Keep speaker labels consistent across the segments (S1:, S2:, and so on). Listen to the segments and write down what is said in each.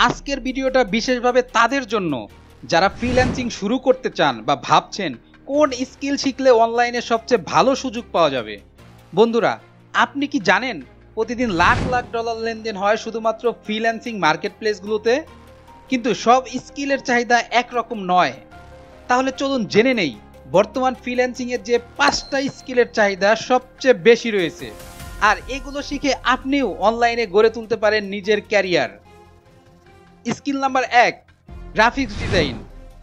S1: আজকের ভিডিওটা বিশেষভাবে তাদের জন্য যারা ফ্রিল্যান্সিং শুরু করতে চান বা ভাবছেন কোন স্কিল শিখলে অনলাইনে সবচেয়ে ভালো সুযোগ পাওয়া যাবে। বন্ধুরা, আপনি কি জানেন প্রতিদিন লাখ লাখ ডলার লেনদেন হয় শুধুমাত্র ফ্রিল্যান্সিং মার্কেট প্লেসগুলোতে? কিন্তু সব স্কিলের চাহিদা একরকম নয়। তাহলে চলুন জেনে নেই বর্তমান ফ্রিল্যান্সিংয়ের যে 5টা স্কিলের চাহিদা সবচেয়ে বেশি রয়েছে, আর এগুলো শিখে আপনিও অনলাইনে গড়ে তুলতে পারেন নিজের career. Skill number 1, graphics design.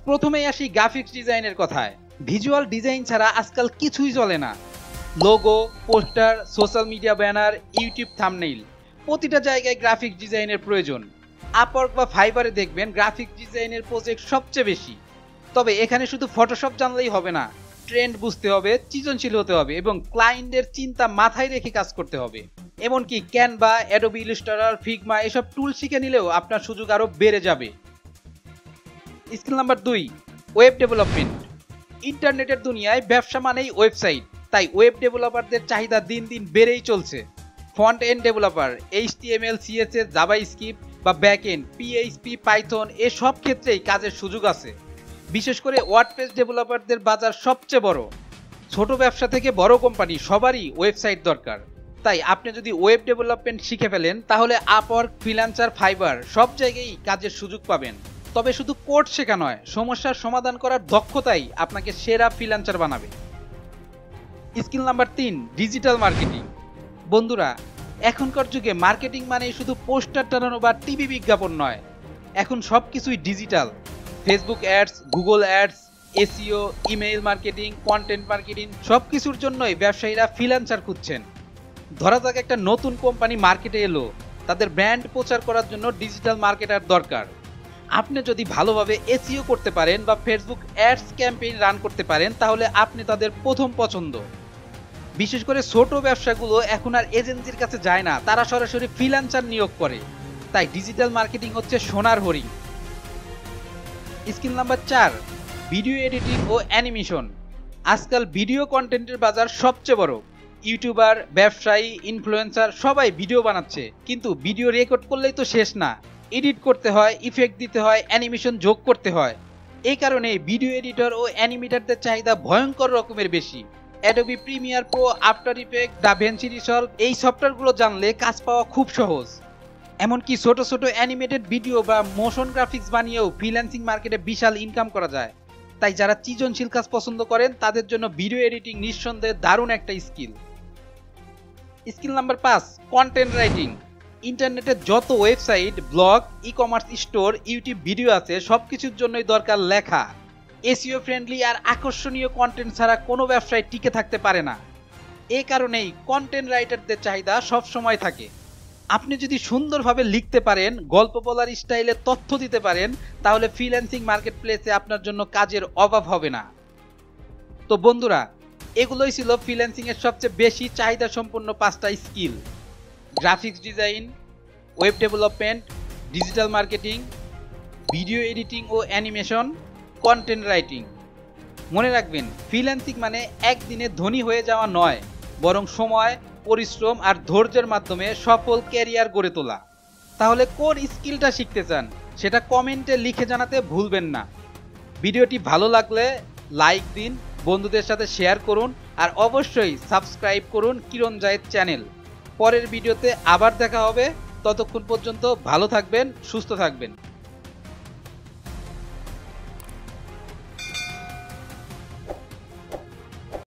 S1: প্রথমেই আসি গ্রাফিক্স ডিজাইনের কথায়। ভিজুয়াল ডিজাইন ছাড়া আজকাল কিছুই চলে না। Logo, poster, social media banner, YouTube thumbnail, প্রতিটা জায়গায় গ্রাফিক্স ডিজাইনের প্রয়োজন। আপওয়ার্ক বা ফাইবারে দেখবেন গ্রাফিক্স ডিজাইনের প্রজেক্ট সবচেয়ে বেশি। তবে এখানে শুধু ফটোশপ জানলেই হবে না, ট্রেন্ড বুঝতে হবে, সৃজনশীল হতে হবে এবং ক্লায়েন্টের চিন্তা মাথায় রেখে কাজ করতে হবে। এমনকি ক্যানভা, অ্যাডোবি ইলাস্ট্রেটর, ফিগমা এসব টুল শিখে নিলেও আপনার সুযোগ আরও বেড়ে যাবে। Skill number 2, web development. ইন্টারনেটের দুনিয়ায় ব্যবসা মানেই ওয়েবসাইট, তাই ওয়েব ডেভেলপারদের চাহিদা দিন দিন বেড়েই চলছে। Front end developer, HTML, CSS, JavaScript বা ব্যাক এন্ড, PHP, পাইথন এসব ক্ষেত্রেই কাজের সুযোগ আছে। বিশেষ করে ওয়ার্ডপ্রেস ডেভেলপারদের বাজার সবচেয়ে বড়। ছোট ব্যবসা থেকে বড় কোম্পানি সবারই ওয়েবসাইট দরকার। তাই আপনি যদি ওয়েব ডেভেলপমেন্ট শিখে ফেলেন তাহলে আপওয়ার্ক, ফ্রিল্যান্সার, ফাইবার সব জায়গায় কাজের সুযোগ পাবেন। তবে শুধু কোড শেখা নয়, সমস্যার সমাধান করার দক্ষতাই আপনাকে সেরা ফ্রিল্যান্সার বানাবে। Skill number 3, digital marketing. বন্ধুরা, এখনকার যুগে মার্কেটিং মানে শুধু পোস্টার টানানো বা টিভি বিজ্ঞাপন নয়, এখন সব কিছুই digital. Facebook ads, Google ads, SEO, email marketing, content marketing সব কিছুর জন্যই ব্যবসায়ীরা ফ্রিল্যান্সার খুঁজছেন। ধরা যাক একটা নতুন কোম্পানি মার্কেটে এলো, তাদের ব্র্যান্ড প্রচার করার জন্য ডিজিটাল মার্কেটার দরকার। আপনি যদি ভালোভাবে SEO করতে পারেন বা ফেসবুক অ্যাডস ক্যাম্পেইন রান করতে পারেন তাহলে আপনি তাদের প্রথম পছন্দ। বিশেষ করে ছোট ব্যবসাগুলো এখন আর এজেন্সির কাছে যায় না, তারা সরাসরি ফ্রিল্যান্সার নিয়োগ করে। তাই ডিজিটাল মার্কেটিং হচ্ছে সোনার হরিণ। স্কিল নাম্বার 4, ভিডিও এডিটিং ও অ্যানিমেশন। আজকাল ভিডিও কন্টেন্টের বাজার সবচেয়ে বড়। ইউটিউবার, ব্যবসায়ী, ইনফ্লুয়েন্সার সবাই ভিডিও বানাচ্ছে, কিন্তু ভিডিও রেকর্ড করলেই তো শেষ না, এডিট করতে হয়, ইফেক্ট দিতে হয়, অ্যানিমেশন যোগ করতে হয়। এই কারণে ভিডিও এডিটর ও অ্যানিমেটরদের চাহিদা ভয়ঙ্কর রকমের বেশি। Adobe Premiere Pro, after effect, DaVinci Resolve এই সফটওয়্যারগুলো জানলে কাজ পাওয়া খুব সহজ। এমনকি ছোট ছোট অ্যানিমেটেড ভিডিও বা মোশন গ্রাফিক্স বানিয়েও ফ্রিল্যান্সিং মার্কেটে বিশাল ইনকাম করা যায়। তাই যারা সৃজনশীল কাজ পছন্দ করেন তাদের জন্য ভিডিও এডিটিং নিঃসন্দেহে দারুণ একটা skill. Skill number 5, content writing. ইন্টারনেটে যত website, blog, e-commerce store, YouTube video আছে সবকিছুর জন্যই দরকার লেখা। SEO ফ্রেন্ডলি আর আকর্ষণীয় কন্টেন্ট ছাড়া কোনো ব্যবসায় টিকে থাকতে পারে না। এই কারণেই কন্টেন্ট রাইটারদের চাহিদা সব সময় থাকে। আপনি যদি সুন্দরভাবে লিখতে পারেন, গল্প বলার স্টাইলে তথ্য দিতে পারেন, তাহলে ফ্রিল্যান্সিং মার্কেট প্লেসে আপনার জন্য কাজের অভাব হবে না। তো বন্ধুরা, এগুলোই ছিল ফ্রিল্যান্সিং এর সবচেয়ে বেশি চাহিদা সম্পন্ন 5টা skill: graphics design, web development, digital marketing, video editing ও অ্যানিমেশন, কন্টেন্ট রাইটিং। মনে রাখবেন, ফ্রিল্যান্সিং মানে একদিনে ধনী হয়ে যাওয়া নয়, বরং সময়, পরিশ্রম আর ধৈর্যের মাধ্যমে সফল ক্যারিয়ার গড়ে তোলা। তাহলে কোন স্কিলটা শিখতে চান সেটা কমেন্টে লিখে জানাতে ভুলবেন না। ভিডিওটি ভালো লাগলে লাইক দিন, বন্ধুদের সাথে শেয়ার করুন আর অবশ্যই সাবস্ক্রাইব করুন কিরণ জায়েদ চ্যানেল। পরের ভিডিওতে আবার দেখা হবে, ততক্ষণ পর্যন্ত ভালো থাকবেন, সুস্থ থাকবেন।